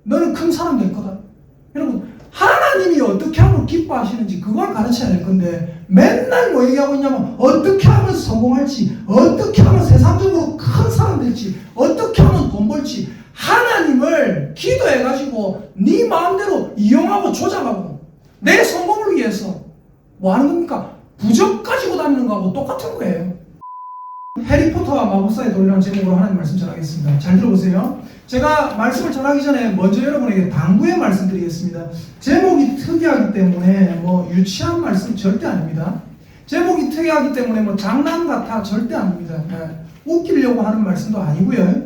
너는 큰 사람 될 거다. 여러분, 하나님이 어떻게 하면 기뻐하시는지 그걸 가르쳐야 될 건데 맨날 뭐 얘기하고 있냐면 어떻게 하면 성공할지, 어떻게 하면 세상적으로 큰 사람 될지, 어떻게 하면 돈 벌지. 하나님을 기도해가지고 네 마음대로 이용하고 조작하고 내 성공을 위해서 뭐 하는 겁니까? 부적 가지고 다니는 거하고 똑같은 거예요. 해리포터와 마법사의 돌이라는 제목으로 하나님 말씀 전하겠습니다. 잘 들어보세요. 제가 말씀을 전하기 전에 먼저 여러분에게 당부의 말씀 드리겠습니다. 제목이 특이하기 때문에 뭐 유치한 말씀 절대 아닙니다. 제목이 특이하기 때문에 뭐 장난 같아 절대 아닙니다. 웃기려고 하는 말씀도 아니고요.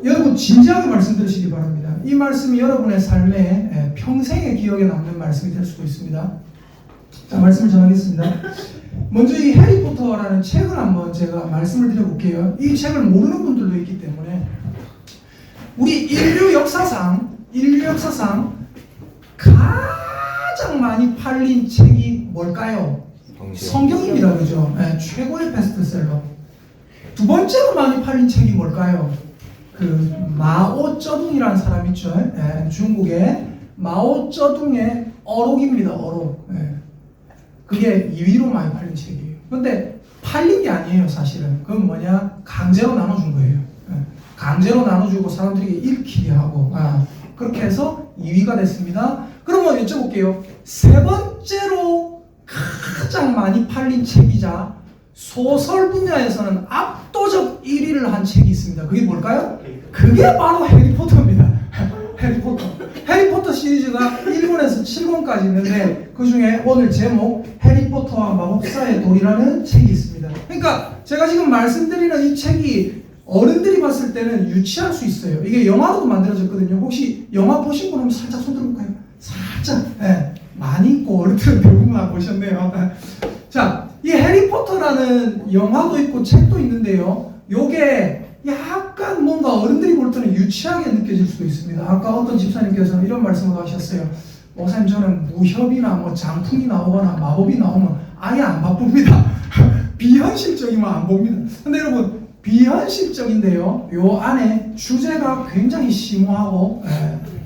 여러분 진지하게 말씀 들으시기 바랍니다. 이 말씀이 여러분의 삶에 평생의 기억에 남는 말씀이 될 수도 있습니다. 자, 말씀을 전하겠습니다. 먼저 이 해리포터라는 책을 한번 제가 말씀을 드려볼게요. 이 책을 모르는 분들도 있기 때문에 우리 인류 역사상 가장 많이 팔린 책이 뭘까요? 성경입니다. 그죠? 네, 최고의 베스트셀러. 두 번째로 많이 팔린 책이 뭘까요? 그 마오쩌둥이라는 사람 있죠? 네, 중국의 마오쩌둥의 어록입니다. 어록. 네. 그게 2위로 많이 팔린 책이에요. 근데 팔린 게 아니에요, 사실은. 그건 뭐냐? 강제로 나눠준 거예요. 강제로 나눠주고 사람들에게 읽히게 하고, 그렇게 해서 2위가 됐습니다. 그러면 여쭤볼게요. 세 번째로 가장 많이 팔린 책이자 소설 분야에서는 압도적 1위를 한 책이 있습니다. 그게 뭘까요? 그게 바로 해리포터입니다. 해리포터 시리즈가 1권에서 7권까지 있는데 그 중에 오늘 제목 해리포터와 마법사의 돌이라는 책이 있습니다. 그러니까 제가 지금 말씀드리는 이 책이 어른들이 봤을 때는 유치할 수 있어요. 이게 영화로도 만들어졌거든요. 혹시 영화 보신 분 한번 살짝 손 들어볼까요? 살짝. 네. 많이 있고 어른들은 대부분 안 보셨네요. 자, 이 해리포터라는 영화도 있고 책도 있는데요. 요게 약간 뭔가 어른들이 볼 때는 유치하게 느껴질 수도 있습니다. 아까 어떤 집사님께서는 이런 말씀을 하셨어요. 목사님, 저는 무협이나 뭐 장풍이 나오거나 마법이 나오면 아예 안 바쁩니다. 비현실적이면 안 봅니다. 근데 여러분, 비현실적인데요. 요 안에 주제가 굉장히 심오하고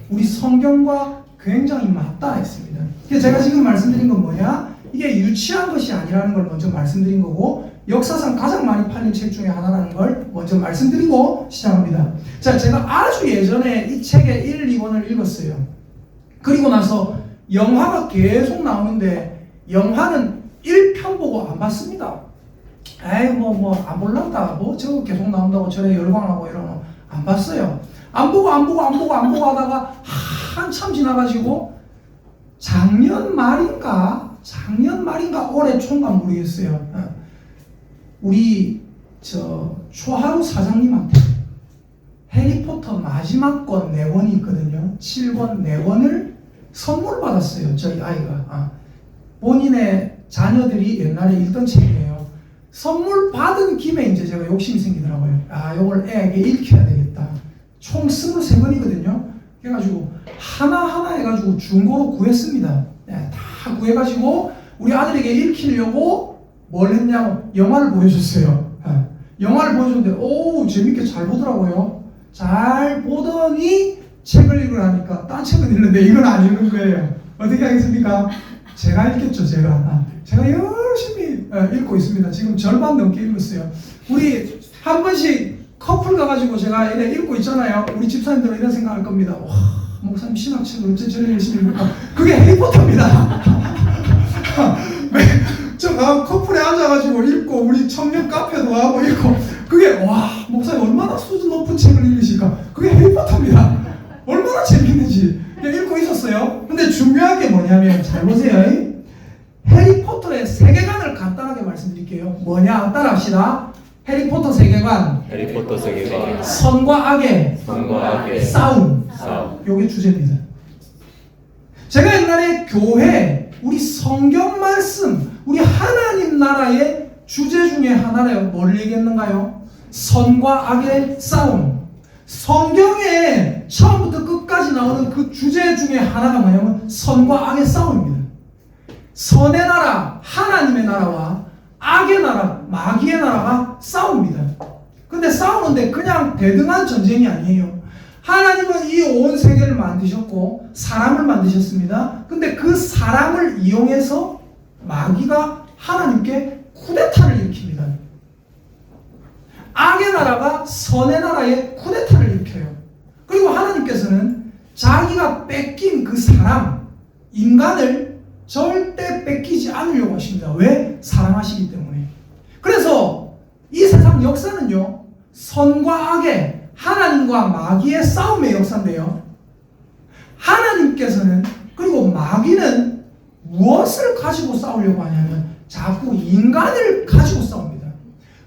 우리 성경과 굉장히 맞닿아 있습니다. 그래서 제가 지금 말씀드린 건 뭐냐? 이게 유치한 것이 아니라는 걸 먼저 말씀드린 거고 역사상 가장 많이 팔린 책 중에 하나라는 걸 먼저 말씀드리고 시작합니다. 자, 제가 아주 예전에 이 책의 1, 2권을 읽었어요. 그리고 나서 영화가 계속 나오는데 영화는 1편 보고 안 봤습니다. 에이 안 볼란다. 뭐 저거 계속 나온다고 저래 열광하고 이러면 안 봤어요. 안 보고 하다가 한참 지나가지고 작년 말인가 올해 초인가 모르겠어요. 우리 초하루 사장님한테 해리포터 마지막 권 4권이 있거든요. 7권 4권을 선물 받았어요. 저희 아이가. 본인의 자녀들이 옛날에 읽던 책이에요. 선물 받은 김에 이제 제가 욕심이 생기더라고요. 요걸 애에게 읽혀야 되겠다. 총 23권이거든요. 그래가지고 하나하나 해가지고 중고로 구했습니다. 네, 다 구해가지고 우리 아들에게 읽히려고 뭘 했냐고 영화를 보여줬어요. 영화를 보여줬는데 오 재밌게 잘 보더라고요. 잘 보더니 책을 읽으라니까 딴 책은 읽는데 이건 안 읽는 거예요. 어떻게 하겠습니까? 제가 읽겠죠. 제가 열심히 읽고 있습니다. 지금 절반 넘게 읽었어요. 우리 한 번씩 커플 가가지고 제가 이래 읽고 있잖아요. 우리 집사님들은 이런 생각할 겁니다. 와, 목사님 신학책을 어째 저래 열심히 읽을까? 그게 해리포터입니다. 저 커플에 앉아가지고 읽고 우리 청년 카페도 가고 읽고 그게 와 목사님 얼마나 수준 높은 책을 읽으실까? 그게 해리포터입니다. 얼마나 재밌는지 읽고 있었어요. 근데 중요한 게 뭐냐면 잘 보세요. 해리포터의 세계관을 간단하게 말씀드릴게요. 뭐냐? 따라합시다. 해리포터 세계관. 선과 악의 싸움. 요게 주제입니다. 제가 옛날에 교회 우리 성경 말씀 우리 하나님 나라의 주제 중에 하나를 뭘 얘기했는가요? 선과 악의 싸움. 성경에 처음부터 끝까지 나오는 그 주제 중에 하나가 뭐냐면 선과 악의 싸움입니다. 선의 나라, 하나님의 나라와 악의 나라, 마귀의 나라가 싸웁니다. 근데 싸우는데 그냥 대등한 전쟁이 아니에요. 하나님은 이 온 세계를 만드셨고 사람을 만드셨습니다. 근데 그 사람을 이용해서 마귀가 하나님께 쿠데타를 일으킵니다. 악의 나라가 선의 나라에 쿠데타를 일으켜요. 그리고 하나님께서는 자기가 뺏긴 그 사람, 인간을 절대 뺏기지 않으려고 하십니다. 왜? 사랑하시기 때문에. 그래서 이 세상 역사는요, 선과 악의, 하나님과 마귀의 싸움의 역사인데요, 하나님께서는, 그리고 마귀는 무엇을 가지고 싸우려고 하냐면 자꾸 인간을 가지고 싸웁니다.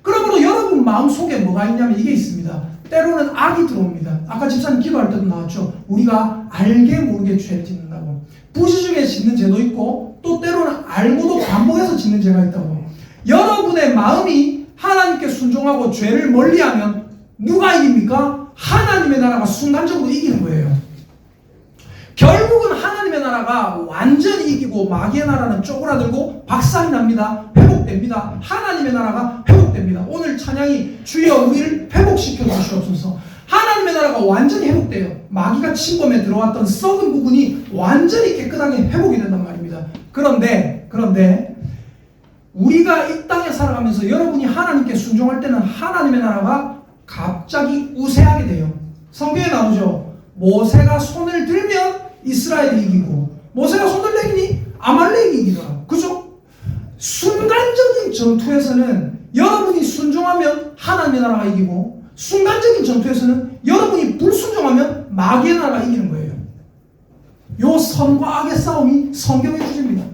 그러므로 여러분 마음속에 뭐가 있냐면 이게 있습니다. 때로는 악이 들어옵니다. 아까 집사님 기도할 때도 나왔죠. 우리가 알게 모르게 죄를 짓는다고. 부시 중에 짓는 죄도 있고 또 때로는 알고도 반복해서 짓는 죄가 있다고. 여러분의 마음이 하나님께 순종하고 죄를 멀리하면 누가 이깁니까? 하나님의 나라가 순간적으로 이기는 거예요. 결국은 하나님의 나라가 완전히 이기고 마귀의 나라는 쪼그라들고 박살이 납니다. 회복됩니다. 하나님의 나라가 회복됩니다. 오늘 찬양이 주여 우리를 회복시켜 주시옵소서. 하나님의 나라가 완전히 회복돼요. 마귀가 침범에 들어왔던 썩은 부분이 완전히 깨끗하게 회복이 된단 말입니다. 그런데 우리가 이 땅에 살아가면서 여러분이 하나님께 순종할 때는 하나님의 나라가 갑자기 우세하게 돼요. 성경에 나오죠. 모세가 손을 들면 이스라엘이 이기고, 모세가 손을 내리니 아말렉이 이기더라. 그죠? 순간적인 전투에서는 여러분이 순종하면 하나님의 나라가 이기고, 순간적인 전투에서는 여러분이 불순종하면 마귀의 나라가 이기는 거예요. 요 선과 악의 싸움이 성경의 주제입니다.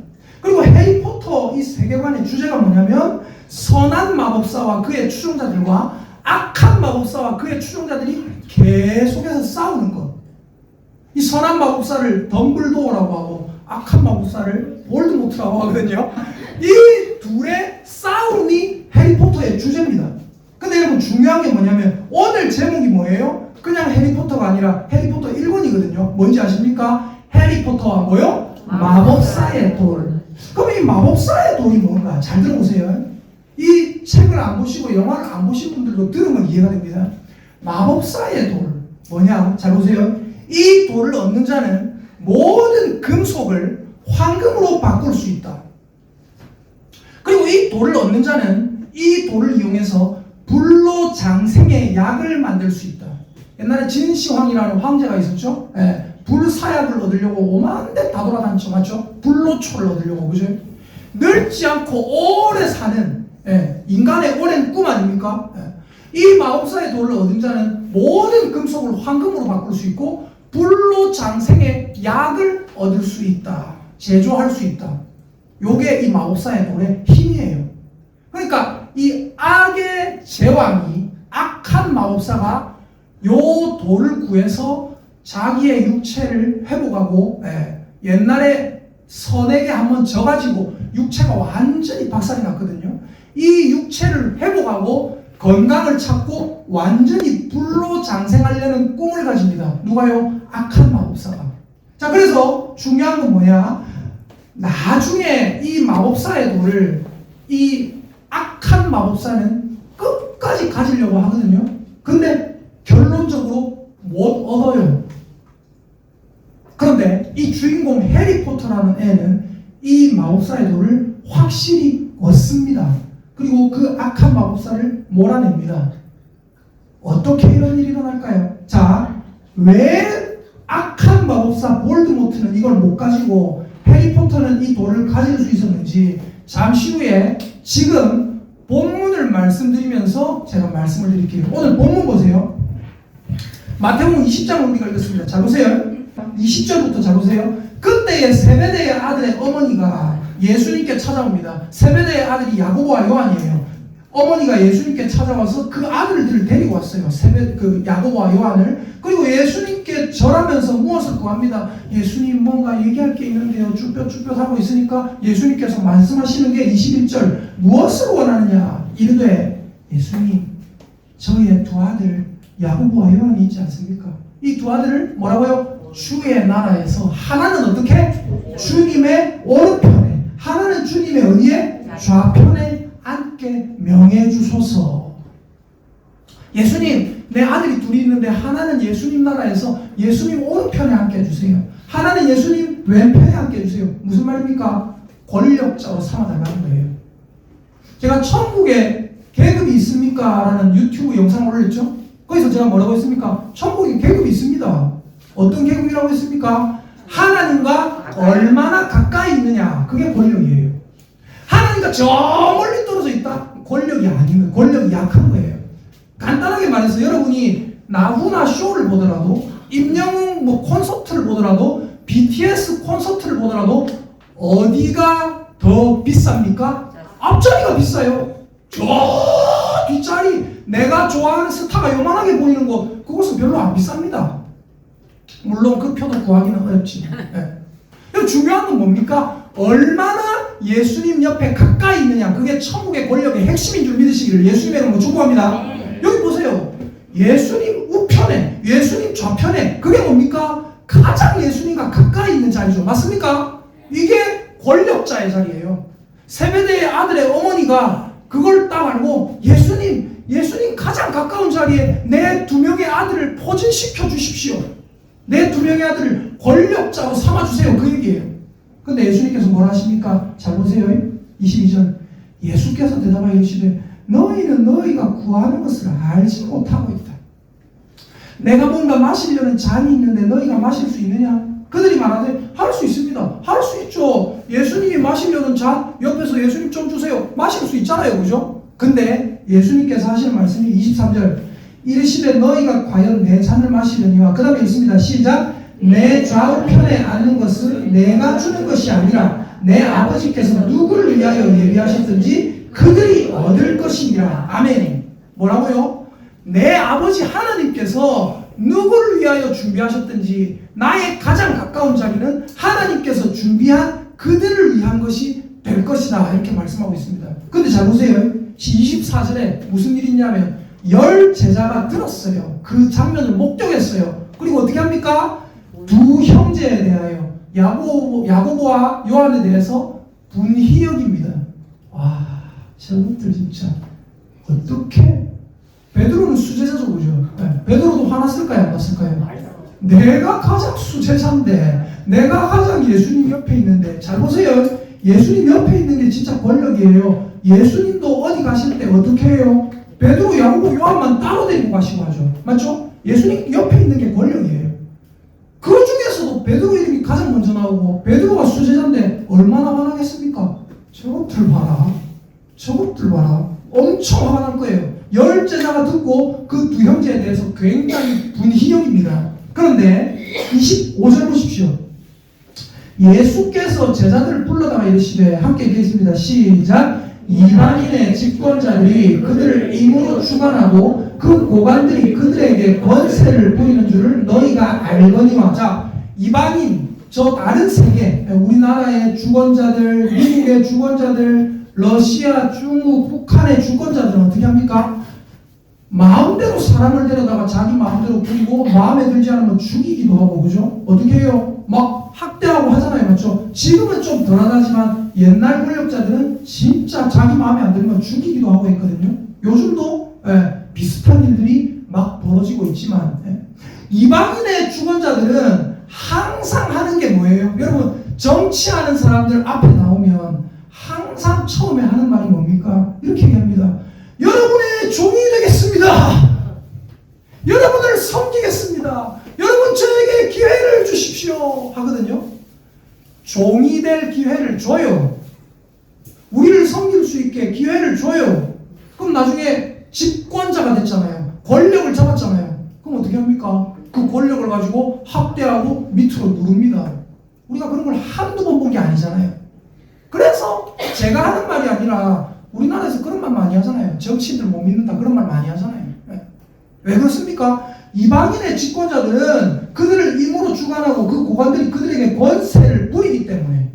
그리고 해리포터 이 세계관의 주제가 뭐냐면 선한 마법사와 그의 추종자들과 악한 마법사와 그의 추종자들이 계속해서 싸우는 것. 이 선한 마법사를 덤블도어라고 하고 악한 마법사를 볼드모트라고 하거든요. 이 둘의 싸움이 해리포터의 주제입니다. 근데 여러분 중요한 게 뭐냐면 오늘 제목이 뭐예요? 그냥 해리포터가 아니라 해리포터 1권이거든요. 뭔지 아십니까? 해리포터와 뭐요? 마법사의 돌. 그럼 이 마법사의 돌이 뭔가? 잘 들어보세요. 이 책을 안 보시고 영화를 안 보신 분들도 들으면 이해가 됩니다. 마법사의 돌 뭐냐? 잘 보세요. 이 돌을 얻는 자는 모든 금속을 황금으로 바꿀 수 있다. 그리고 이 돌을 얻는 자는 이 돌을 이용해서 불로 장생의 약을 만들 수 있다. 옛날에 진시황이라는 황제가 있었죠. 불사약을 얻으려고 오만 데 다 돌아다녔죠. 맞죠? 불로초를 얻으려고. 그죠? 늙지 않고 오래 사는 인간의 오랜 꿈 아닙니까? 이 마법사의 돌을 얻은 자는 모든 금속을 황금으로 바꿀 수 있고 불로 장생의 약을 얻을 수 있다. 제조할 수 있다. 요게 이 마법사의 돌의 힘이에요. 그러니까 이 악의 제왕이, 악한 마법사가 요 돌을 구해서 자기의 육체를 회복하고 옛날에 선에게 한번 져가지고 육체가 완전히 박살이 났거든요. 이 육체를 회복하고 건강을 찾고 완전히 불로 장생하려는 꿈을 가집니다. 누가요? 악한 마법사가. 자, 그래서 중요한 건 뭐냐? 나중에 이 마법사의 돌을 이 악한 마법사는 끝까지 가지려고 하거든요. 근데 결론적으로 못 얻어요. 그런데 이 주인공 해리포터라는 애는 이 마법사의 돌을 확실히 얻습니다. 그리고 그 악한 마법사를 몰아냅니다. 어떻게 이런 일이 일어날까요? 자, 왜 악한 마법사 볼드모트는 이걸 못 가지고 해리포터는 이 돌을 가질 수 있었는지 잠시 후에 지금 본문을 말씀드리면서 제가 말씀을 드릴게요. 오늘 본문 보세요. 마태복음 20장을 우리가 읽었습니다. 자, 보세요. 20절부터 자 보세요. 그때의 세베대의 아들의 어머니가 예수님께 찾아옵니다. 세베대의 아들이 야고보와 요한이에요. 어머니가 예수님께 찾아와서 그 아들들을 데리고 왔어요. 야고보와 요한을. 그리고 예수님께 절하면서 무엇을 구합니다. 예수님 뭔가 얘기할 게 있는데요. 쭈뼛쭈뼛 하고 있으니까 예수님께서 말씀하시는 게 21절 무엇을 원하느냐 이르되 예수님 저희의 두 아들 야고보와 요한이 있지 않습니까? 이 두 아들을 뭐라고요? 주의 나라에서 하나는 어떻게? 주님의 오른편에, 하나는 주님의 어디에? 좌편에 앉게 명해 주소서. 예수님, 내 아들이 둘이 있는데 하나는 예수님 나라에서 예수님 오른편에 앉게 해주세요. 하나는 예수님 왼편에 앉게 해주세요. 무슨 말입니까? 권력자로 삼아달라는 거예요. 제가 천국에 계급이 있습니까? 라는 유튜브 영상을 올렸죠. 거기서 제가 뭐라고 했습니까? 천국에 계급이 있습니다. 어떤 계급이라고 했습니까? 하나님과 얼마나 가까이 있느냐. 그게 권력이에요. 하나님과 저 멀리 떨어져 있다? 권력이 아닌 거예요. 권력이 약한 거예요. 간단하게 말해서 여러분이 나훈아 쇼를 보더라도 임영웅 콘서트를 보더라도 BTS 콘서트를 보더라도 어디가 더 비쌉니까? 앞자리가 비싸요. 저 뒷자리 내가 좋아하는 스타가 요만하게 보이는 거 그것은 별로 안 비쌉니다. 물론 그 표도 구하기는 어렵지. 네. 중요한 건 뭡니까? 얼마나 예수님 옆에 가까이 있느냐. 그게 천국의 권력의 핵심인 줄 믿으시기를 예수님의 이름으로 축복합니다. 여기 보세요. 예수님 우편에, 예수님 좌편에 그게 뭡니까? 가장 예수님과 가까이 있는 자리죠. 맞습니까? 이게 권력자의 자리예요. 세베대의 아들의 어머니가 그걸 딱 알고 예수님 가장 가까운 자리에 내 두 명의 아들을 포진시켜 주십시오. 내 두 명의 아들을 권력자로 삼아주세요. 그 얘기예요. 근데 예수님께서 뭐라 하십니까? 잘 보세요. 22절. 예수께서 대답하여 이르시되 너희는 너희가 구하는 것을 알지 못하고 있다. 내가 뭔가 마시려는 잔이 있는데 너희가 마실 수 있느냐? 그들이 말하되 할 수 있습니다. 할 수 있죠. 예수님이 마시려는 잔 옆에서 예수님 좀 주세요. 마실 수 있잖아요. 그죠? 근데 예수님께서 하시는 말씀이 23절 이르시되 너희가 과연 내 잔을 마시려니와 그 다음에 있습니다. 시작. 내 좌우편에 앉는 것은 내가 주는 것이 아니라 내 아버지께서 누구를 위하여 예비하셨든지 그들이 얻을 것이니라. 아멘. 뭐라고요? 내 아버지 하나님께서 누구를 위하여 준비하셨든지 나의 가장 가까운 자리는 하나님께서 준비한 그들을 위한 것이 될 것이다. 이렇게 말씀하고 있습니다. 근데 잘 보세요. 24절에 무슨 일이 있냐면 10 제자가 들었어요. 그 장면을 목격했어요. 그리고 어떻게 합니까? 두 형제에 대하여 야고보와 요한에 대해서 분히 여깁니다. 와, 저것들 진짜 어떻게? 베드로는 수제자죠, 그죠? 네. 베드로도 화났을까요, 안 났을까요? 내가 가장 수제자인데, 내가 가장 예수님 옆에 있는데, 잘 보세요. 예수님 옆에 있는 게 진짜 권력이에요. 예수님도 어디 가실 때 어떻게 해요? 베드로, 야고보, 요한만 따로 데리고 가시고 하죠. 맞죠? 예수님 옆에 있는 게 권력이에요. 그 중에서도 베드로 이름이 가장 먼저 나오고 베드로가 수제자인데 얼마나 화나겠습니까? 저것들 봐라. 저것들 봐라. 엄청 화가 날 거예요. 10 제자가 듣고 그 두 형제에 대해서 굉장히 분히 여깁니다. 그런데 25절 보십시오. 예수께서 제자들을 불러다가 이르시되 함께 읽겠습니다. 시작. 이방인의 집권자들이 그들을 임으로 주관하고 그 고관들이 그들에게 권세를 부리는 줄을 너희가 알거니와. 자, 이방인, 저 다른 세계, 우리나라의 주권자들, 미국의 주권자들, 러시아, 중국, 북한의 주권자들은 어떻게 합니까? 마음대로 사람을 데려다가 자기 마음대로 부리고 마음에 들지 않으면 죽이기도 하고, 그죠? 어떻게 해요? 막 학대하고 하잖아요. 맞죠? 지금은 좀 덜하지만 옛날 권력자들은 진짜 자기 마음에 안 들면 죽이기도 하고 했거든요. 요즘도 비슷한 일들이 막 벌어지고 있지만 이방인의 주권자들은 항상 하는 게 뭐예요? 여러분, 정치하는 사람들 앞에 나오면 항상 처음에 하는 말이 뭡니까? 이렇게 얘기합니다. 여러분의 종이 되겠습니다. 여러분을 섬기겠습니다. 여러분 저에게 기회를 주십시오 하거든요. 종이 될 기회를 줘요. 우리를 섬길 수 있게 기회를 줘요. 그럼 나중에 집권자가 됐잖아요. 권력을 잡았잖아요. 그럼 어떻게 합니까? 그 권력을 가지고 학대하고 밑으로 누릅니다. 우리가 그런 걸 한두 번 본 게 아니잖아요. 그래서 제가 하는 말이 아니라 우리나라에서 그런 말 많이 하잖아요. 정치인들 못 믿는다 그런 말 많이 하잖아요. 왜 그렇습니까? 이방인의 집권자들은 그들을 임으로 주관하고 그 고관들이 그들에게 권세를 부리기 때문에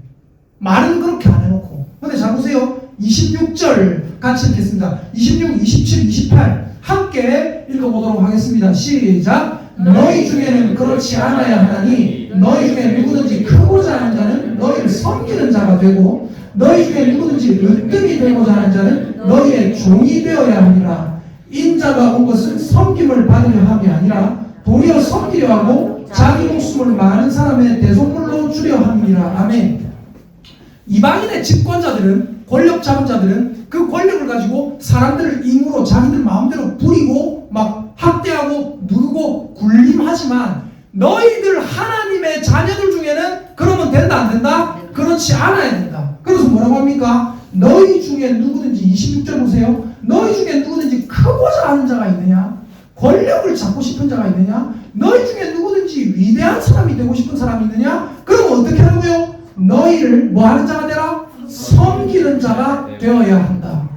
말은 그렇게 안 해놓고. 근데 잘 보세요. 26절 같이 읽겠습니다. 26, 27, 28 함께 읽어보도록 하겠습니다. 시작. 너희 중에는 그렇지 않아야 하나니 너희 중에 누구든지 크고자 하는 자는 너희를 섬기는 자가 되고 너희 중에 누구든지 으뜸이 되고자 하는 자는 너희의 종이 되어야 하니라. 인자가 온 것은 섬김을 받으려 함이 아니라 도리어 섬기려 하고 자기 목숨을 많은 사람의 대속물로 주려 함이라. 아멘. 이방인의 집권자들은, 권력 잡은 자들은 그 권력을 가지고 사람들을 임으로 자기들 마음대로 부리고 막 학대하고 누르고 굴림하지만, 너희들 하나님의 자녀들 중에는 그러면 된다 안 된다? 그렇지 않아야 된다. 그래서 뭐라고 합니까? 너희 중에 누구든지, 26절 보세요. 너희 중에 누구든지 크고자 하는 자가 있느냐? 권력을 잡고 싶은 자가 있느냐? 너희 중에 누구든지 위대한 사람이 되고 싶은 사람이 있느냐? 그럼 어떻게 하라고요? 너희를 뭐 하는 자가 되라? 섬기는 자가 되어야 한다.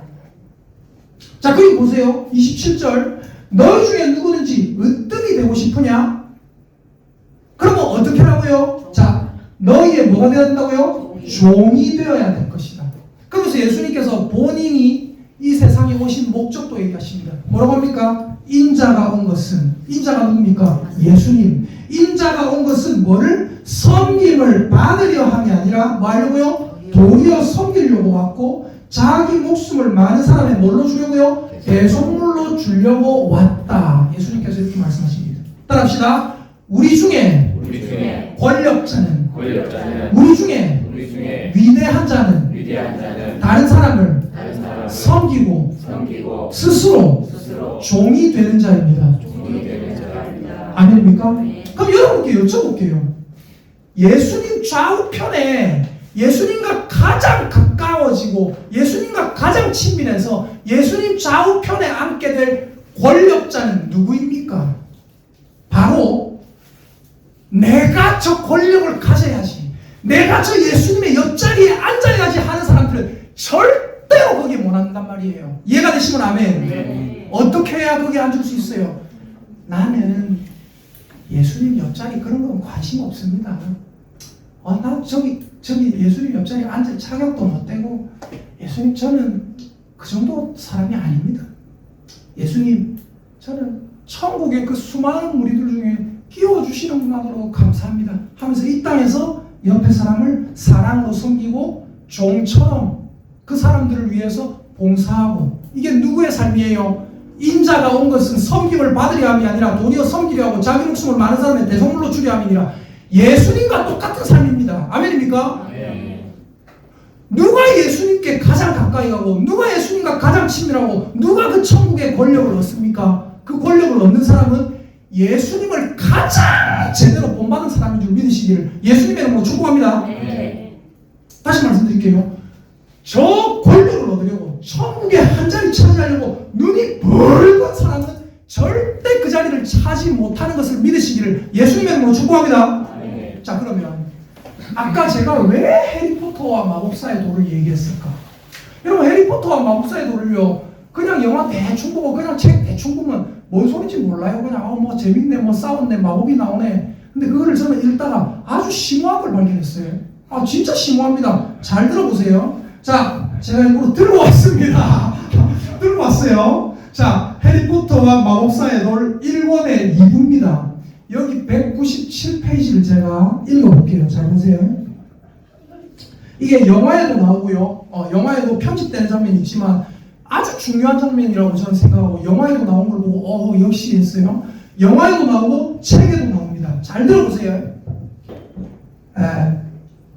자, 그리고 보세요. 27절. 너희 중에 누구든지 으뜸이 되고 싶으냐? 그러면 어떻게 하라고요? 자, 너희의 뭐가 되어야 된다고요? 종이 되어야 될 것이다. 그러면서 예수님께서 본인이 이 세상에 오신 목적도 얘기하십니다. 뭐라고 합니까? 인자가 온 것은, 인자가 누굽니까? 예수님. 인자가 온 것은 뭐를? 섬김을 받으려 함이 아니라 뭐 하려고요? 도리어 섬기려고 왔고, 자기 목숨을 많은 사람의 뭘로 주려고요? 대속물로 주려고 왔다. 예수님께서 이렇게 말씀하십니다. 따라합시다. 우리 중에 권력자는, 우리 중에 위대한 자는 다른 사람을 섬기고 스스로 종이 되는 자입니다. 아멘입니까? 그럼 여러분께 여쭤볼게요. 예수님 좌우편에 예수님과 가장 가까워지고 예수님과 가장 친밀해서 예수님 좌우편에 앉게 될 권력자는 누구입니까? 바로 내가 저 권력을 가져야지, 내가 저 예수님의 옆자리에 앉아야지 하는 사람들은 절대로 거기에 못 앉는단 말이에요. 이해가 되시면 아멘. 네. 어떻게 해야 거기에 앉을 수 있어요? 나는 예수님 옆자리 그런 건 관심 없습니다. 나 저기 예수님 옆자리에 앉을 자격도 못 되고, 예수님 저는 그 정도 사람이 아닙니다. 예수님 저는 천국의 그 수많은 무리들 중에 끼워주시는 분만으로 감사합니다 하면서 이 땅에서 옆에 사람을 사랑으로 섬기고 종처럼 그 사람들을 위해서 봉사하고, 이게 누구의 삶이에요? 인자가 온 것은 섬김을 받으려 함이 아니라 도리어 섬기려 하고 자기 목숨을 많은 사람의 대속물로 주려 함이니라. 예수님과 똑같은 삶입니다. 아멘입니까? 네. 누가 예수님께 가장 가까이 가고 누가 예수님과 가장 친밀하고 누가 그 천국의 권력을 얻습니까? 그 권력을 얻는 사람은 예수님을 가장 제대로 본받은 사람인 줄 믿으시기를 예수님의 이름으로 축복합니다. 네. 다시 말씀드릴게요. 저 권력을 얻으려고, 천국의 한 자리 차지하려고 눈이 벌건 사람은 절대 그 자리를 차지 못하는 것을 믿으시기를 예수님의 이름으로 축복합니다. 네. 자, 그러면 아까 제가 왜 해리포터와 마법사의 돌을 얘기했을까? 여러분, 해리포터와 마법사의 돌을요, 그냥 영화 대충 보고 그냥 책 대충 보면 뭔 소리인지 몰라요. 그냥 뭐 재밌네, 뭐 싸웠네, 마법이 나오네. 근데 그거를 저는 읽다가 아주 심오한 걸 발견했어요. 진짜 심오합니다. 잘 들어보세요. 자, 제가 일부러 들고 왔습니다. 들고 왔어요. 자, 해리포터와 마법사의 돌 1권의 2부입니다. 여기 197페이지를 제가 읽어볼게요. 잘 보세요. 이게 영화에도 나오고요. 영화에도 편집되는 장면이 있지만 아주 중요한 장면이라고 저는 생각하고, 영화에도 나온 걸 보고 역시 했어요. 영화에도 나오고 책에도 나옵니다. 잘 들어보세요.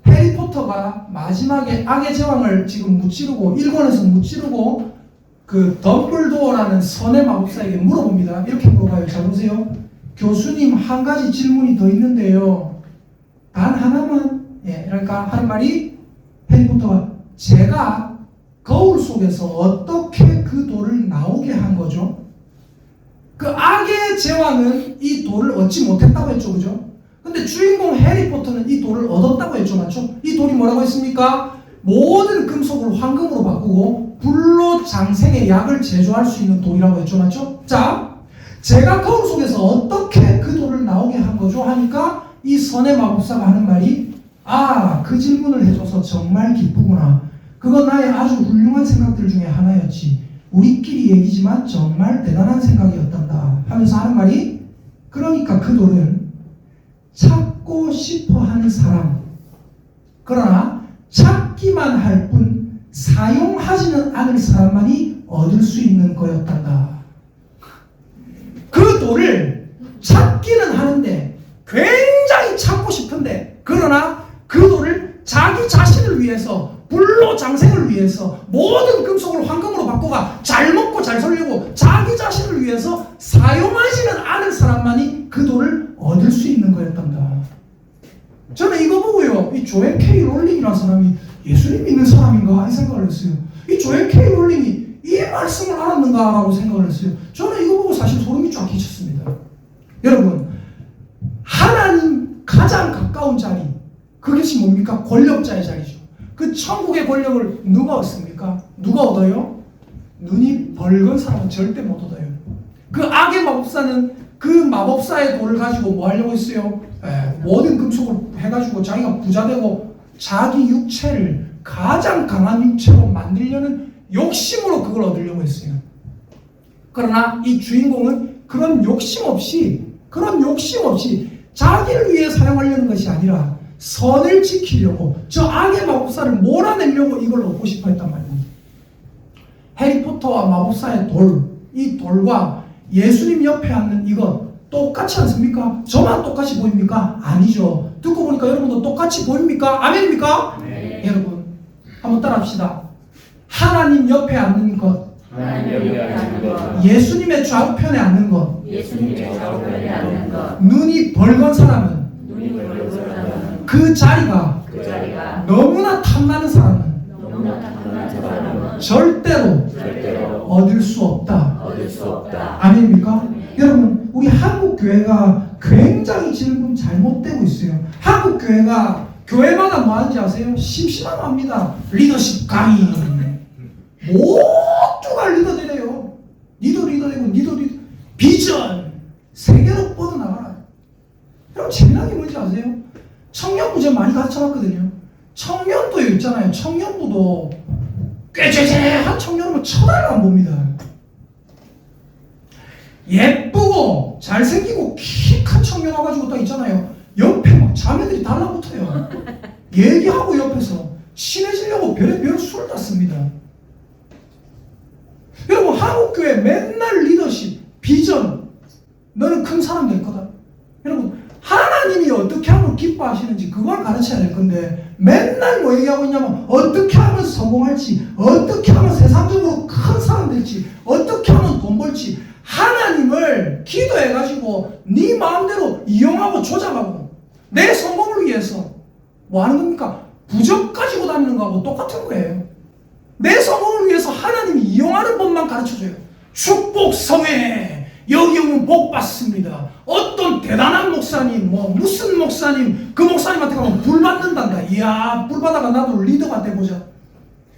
해리포터가 마지막에 악의 제왕을 지금 무찌르고, 1권에서 무찌르고 그 덤블도어라는 선의 마법사에게 물어봅니다. 이렇게 물어봐요. 잘 보세요. 교수님, 한 가지 질문이 더 있는데요. 단 하나만. 그러니까 하는 말이, 해리포터가 제가 거울 속에서 어떻게 그 돌을 나오게 한 거죠? 그 악의 제왕은 이 돌을 얻지 못했다고 했죠. 그죠? 근데 주인공 해리포터는 이 돌을 얻었다고 했죠. 맞죠? 이 돌이 뭐라고 했습니까? 모든 금속을 황금으로 바꾸고 불로 장생의 약을 제조할 수 있는 돌이라고 했죠. 맞죠? 자, 제가 거울 속에서 어떻게 그 돌을 나오게 한 거죠? 하니까 이 선의 마법사가 하는 말이, 그 질문을 해줘서 정말 기쁘구나. 그건 나의 아주 훌륭한 생각들 중에 하나였지. 우리끼리 얘기지만 정말 대단한 생각이었단다. 하면서 하는 말이, 그러니까 그 돌은 찾고 싶어 하는 사람, 그러나 찾기만 할 뿐 사용하지는 않을 사람만이 얻을 수 있는 거였단다. 돌을 찾기는 하는데 굉장히 찾고 싶은데 그러나 그 돌을 자기 자신을 위해서 불로 장생을 위해서 모든 금속을 황금으로 바꿔가 잘 먹고 잘 살려고 자기 자신을 위해서 사용하지는 않은 사람만이 그 돌을 얻을 수 있는 거였단다. 저는 이거 보고요, 이 조엘 K 롤링이라는 사람이 예수님 믿는 사람인가 이 생각을 했어요. 이 조엘 K 롤링이 이 말씀을 알았는가라고 생각을 했어요. 저는 이거 보고 사실 소름이 쫙 끼쳤습니다. 여러분, 하나님 가장 가까운 자리, 그것이 뭡니까? 권력자의 자리죠. 그 천국의 권력을 누가 얻습니까? 누가 얻어요? 눈이 벌건 사람은 절대 못 얻어요. 그 악의 마법사는 그 마법사의 돌을 가지고 뭐 하려고 했어요? 모든 금속을 해가지고 자기가 부자되고 자기 육체를 가장 강한 육체로 만들려는 욕심으로 그걸 얻으려고 했어요. 그러나 이 주인공은 그런 욕심 없이 자기를 위해 사용하려는 것이 아니라 선을 지키려고 저 악의 마법사를 몰아내려고 이걸 얻고 싶어 했단 말입니다. 해리포터와 마법사의 돌, 이 돌과 예수님 옆에 앉는 이것 똑같지 않습니까? 저만 똑같이 보입니까? 아니죠. 듣고 보니까 여러분도 똑같이 보입니까? 아멘입니까? 네. 여러분 한번 따라합시다. 하나님 옆에 앉는 것, 예수님의 좌우편에 앉는 것, 눈이 벌건 사람은 그 자리가 너무나 탐나는 사람은 절대로 얻을 수 없다. 아닙니까? 여러분, 우리 한국 교회가 굉장히 지금 잘못되고 있어요. 한국 교회가 교회마다 뭐 하는지 아세요? 심심합니다. 리더십 강의. 모두가 리더되래요. 니도 리더되고 비전 세계로 뻗어나가라. 여러분, 재미난 게 뭔지 아세요? 청년부 제가 많이 가르쳐봤거든요. 청년도 있잖아요. 청년부도 꾀죄죄한 청년은 천하를 안 봅니다. 예쁘고 잘생기고 키 큰 청년 와가지고 딱 있잖아요. 옆에 막 자매들이 달라붙어요. 얘기하고 옆에서 친해지려고 별의별 수를 땄습니다. 여러분, 한국교회 맨날 리더십, 비전, 너는 큰 사람 될 거다. 여러분, 하나님이 어떻게 하면 기뻐하시는지 그걸 가르쳐야 될 건데 맨날 뭐 얘기하고 있냐면 어떻게 하면 성공할지, 어떻게 하면 세상적으로 큰 사람 될지, 어떻게 하면 돈 벌지. 하나님을 기도해가지고 네 마음대로 이용하고 조작하고 내 성공을 위해서 뭐 하는 겁니까? 부적 가지고 다니는 거하고 똑같은 거예요. 내 성공을 위해서 하나님이 이용하는 법만 가르쳐줘요. 축복 성회, 여기 오면 복 받습니다. 어떤 대단한 목사님, 뭐 무슨 목사님, 그 목사님한테 가면 불 받는단다. 이야, 불 받아가 나도 리더가 돼보자.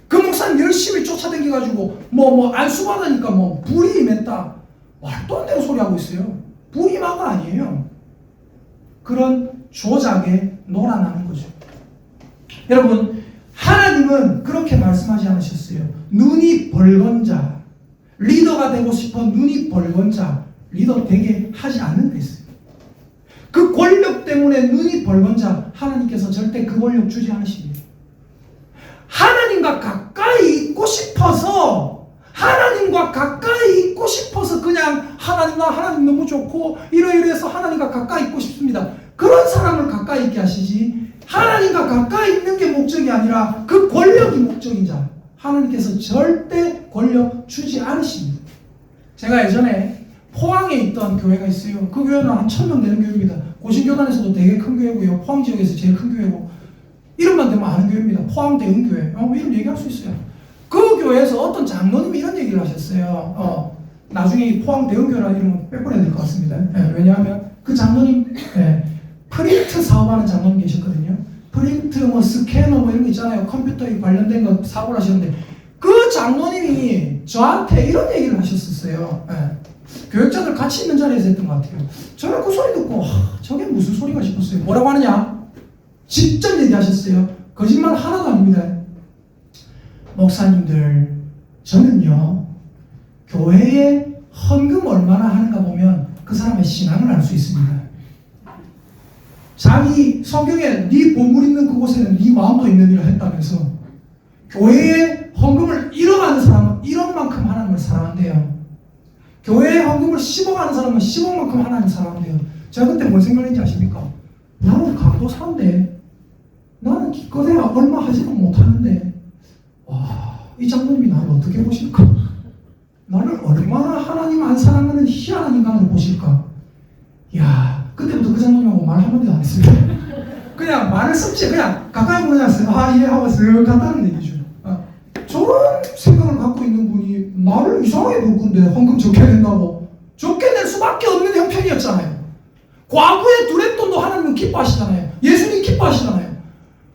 그 목사님 열심히 쫓아다니가지고 뭐 안수 받으니까 뭐 불이 임했다. 말도 안 되는 소리 하고 있어요. 불이 임한가 아니에요. 그런 조작에 놀아나는 거죠. 여러분, 하나님은 그렇게 말씀하지 않으셨어요. 눈이 벌건 자, 리더가 되고 싶어 눈이 벌건 자, 리더 되게 하지 않는 데 있어요. 그 권력 때문에 눈이 벌건 자, 하나님께서 절대 그 권력 주지 않으십니다. 하나님과 가까이 있고 싶어서 그냥 하나님 너무 좋고 이러이러해서 하나님과 가까이 있고 싶습니다. 그런 사람을 가까이 있게 하시지, 하나님과 가까이 있는 게 목적이 아니라 그 권력이 목적인 자, 하나님께서 절대 권력 주지 않으십니다. 제가 예전에 포항에 있던 교회가 있어요. 그 교회는 한 1000명 되는 교회입니다. 고신교단에서도 되게 큰 교회고요. 포항 지역에서 제일 큰 교회고, 이름만 되면 아는 교회입니다. 포항 대흥교회. 이름 얘기할 수 있어요. 그 교회에서 어떤 장로님이 이런 얘기를 하셨어요. 나중에 포항 대흥교회라는 이름은 빼버려야 될 것 같습니다. 왜냐하면 그 장로님, 프린트 사업하는 장로님 계셨거든요. 프린트, 스캐너 이런 거 있잖아요. 컴퓨터에 관련된 거 사업을 하시는데, 그 장로님이 저한테 이런 얘기를 하셨었어요. 교역자들 같이 있는 자리에서 했던 것 같아요. 저는 그 소리 듣고 저게 무슨 소리가 싶었어요. 뭐라고 하느냐? 직접 얘기하셨어요. 거짓말 하나도 아닙니다. 목사님들, 저는요 교회에 헌금 얼마나 하는가 보면 그 사람의 신앙을 알 수 있습니다. 자기 성경에 네 보물 있는 그곳에는 네 마음도 있느니라 했다면서, 교회에 헌금을 1억 하는 사람은 1억만큼 하나님을 사랑한대요. 교회에 헌금을 10억 하는 사람은 10억만큼 하나님 사랑하면 돼요. 제가 그때 뭔 생각인지 아십니까? 나는 강도사인데 나는 기껏해야 얼마 하지도 못하는데 와, 이 장로님이 나를 어떻게 보실까? 나를 얼마나 하나님 안 사랑하는 희한한 인간으로 보실까? 이야, 그때부터 그 장로님하고 말 한마디도 안 했습니다. 그냥 말을 섞지, 그냥 가까이 보내놨어요. 아, 예 하고 쓱 갔다는 얘기죠. 저런 생각을 갖고 있는 분이 나를 이상하게 볼 건데 헌금 적게 낸다고. 적게 낼 수밖에 없는 형편이었잖아요. 과거에 두렛돈도 하나님은 기뻐하시잖아요. 예수님 기뻐하시잖아요.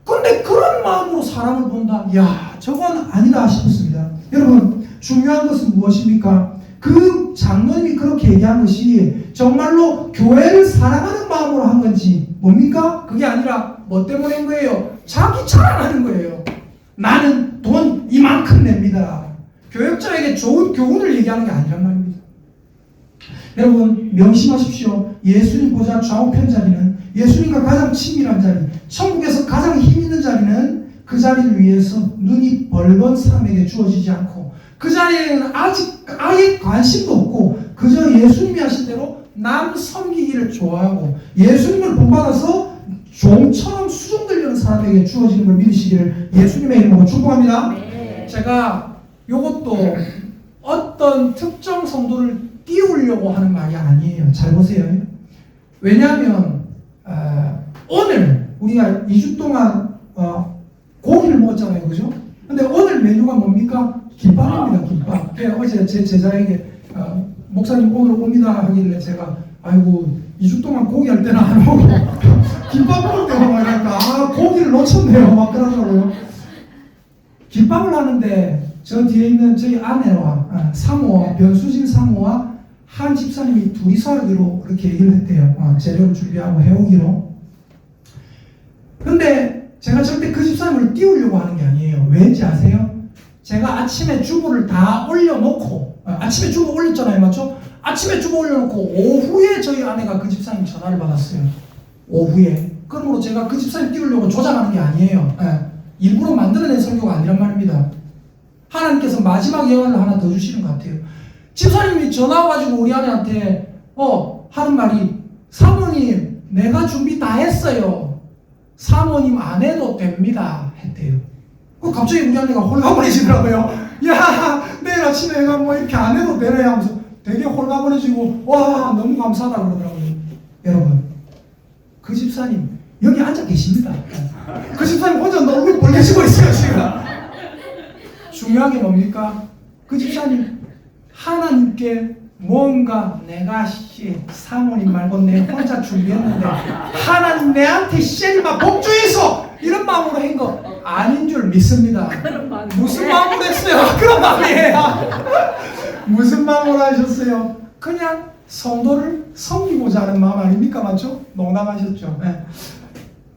그런데 그런 마음으로 사람을 본다. 이야, 저건 아니다 싶었습니다. 여러분, 중요한 것은 무엇입니까? 그 장로님이 그렇게 얘기한 것이 정말로 교회를 사랑하는 마음으로 한 건지 뭡니까? 그게 아니라 뭐 때문인 거예요? 자기 자랑하는 거예요. 나는 돈 이만큼 냅니다. 교역자에게 좋은 교훈을 얘기하는 게 아니란 말입니다. 여러분, 명심하십시오. 예수님 보좌 좌우편 자리는, 예수님과 가장 친밀한 자리, 천국에서 가장 힘 있는 자리는 그 자리를 위해서 눈이 벌건 사람에게 주어지지 않고, 그 자리에는 아직 아예 관심도 없고 그저 예수님이 하신 대로 남 섬기기를 좋아하고 예수님을 본받아서 종처럼 수종들려는 사람에게 주어지는 걸 믿으시기를 예수님의 이름으로 축복합니다. 네. 제가 이것도 어떤 특정 성도를 띄우려고 하는 말이 아니에요. 잘 보세요. 왜냐하면 오늘 우리가 2주 동안 고기를 먹었잖아요. 그죠? 근데 오늘 메뉴가 뭡니까? 김밥입니다. 김밥. 어제 제 제자에게 목사님 오늘 옵니다 하길래 제가 아이고 2주 동안 고기 할 때는 안 오고 김밥 먹을 때만 말하니까 아 고기를 놓쳤네요 막 그러더라고요. 김밥을 하는데 저 뒤에 있는 저희 아내와 사모와 변수진 사모와 한 집사님이 둘이서 하기로 그렇게 얘기를 했대요. 재료를 준비하고 해오기로. 근데 제가 절대 그 집사님을 띄우려고 하는 게 아니에요. 왠지 아세요? 제가 아침에 주부를 다 올려놓고 아침에 주부 올렸잖아요. 맞죠? 아침에 주부 올려놓고 오후에 저희 아내가 그 집사님 전화를 받았어요. 오후에. 그러므로 제가 그 집사님 띄우려고 조작하는 게 아니에요. 일부러 만들어낸 설교가 아니란 말입니다. 하나님께서 마지막 예언을 하나 더 주시는 것 같아요. 집사님이 전화 와가지고 우리 아내한테 하는 말이 사모님 내가 준비 다 했어요. 사모님 안 해도 됩니다 했대요. 갑자기 우리 아내가 홀가분해지더라고요. 야 내일 아침에 내가 뭐 이렇게 안 해도 되네 하면서 되게 홀가분해지고 와 너무 감사하다 그러더라고요. 여러분 그 집사님 여기 앉아 계십니다. 그 집사님 혼자 얼굴 벌개지고 있어요 지금. 중요한 게 뭡니까? 그 집사님 하나님께 뭔가 내가 사모님 말고 내 혼자 준비했는데 하나님 내한테 씨막 복주해서 이런 마음으로 한 거 아닌 줄 믿습니다. 무슨 마음으로 했어요? 그런 마음이에요. 무슨 마음으로 하셨어요? 그냥 성도를 섬기고자 하는 마음 아닙니까? 맞죠? 농담하셨죠? 네.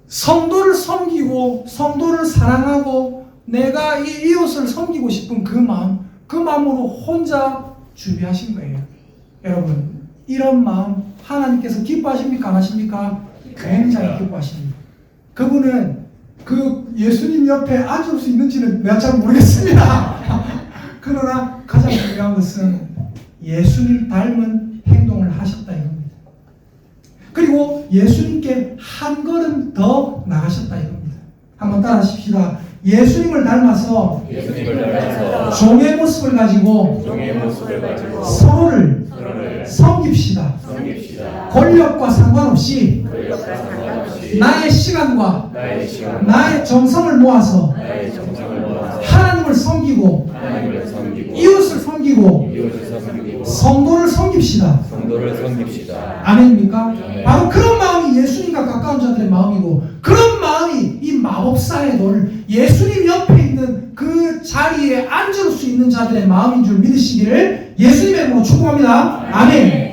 성도를 섬기고 성도를 사랑하고 내가 이 이웃을 섬기고 싶은 그 마음으로 혼자 준비하신 거예요. 여러분 이런 마음 하나님께서 기뻐하십니까? 안 하십니까? 굉장히 기뻐하십니다. 그분은 그 예수님 옆에 앉을 수 있는지는 내가 잘 모르겠습니다. 그러나 가장 중요한 것은 예수님 닮은 행동을 하셨다 이겁니다. 그리고 예수님께 한 걸음 더 나가셨다 이겁니다. 한번 따라 하십시다. 예수님을 닮아서 종의 모습을 가지고 서로를 섬깁시다. 권력과 상관없이 나의 시간과 나의 정성을 모아서 하나님을 섬기고 이웃을 섬기고 성도를 섬깁시다. 아멘입니까? 바로 그런 마음이 예수님과 가까운 자들의 마음이고 그런 마음이 이 마법사의 돌 예수님 옆에 있는 그 자리에 앉을 수 있는 자들의 마음인 줄 믿으시기를 예수님의 이름으로 축복합니다. 아멘.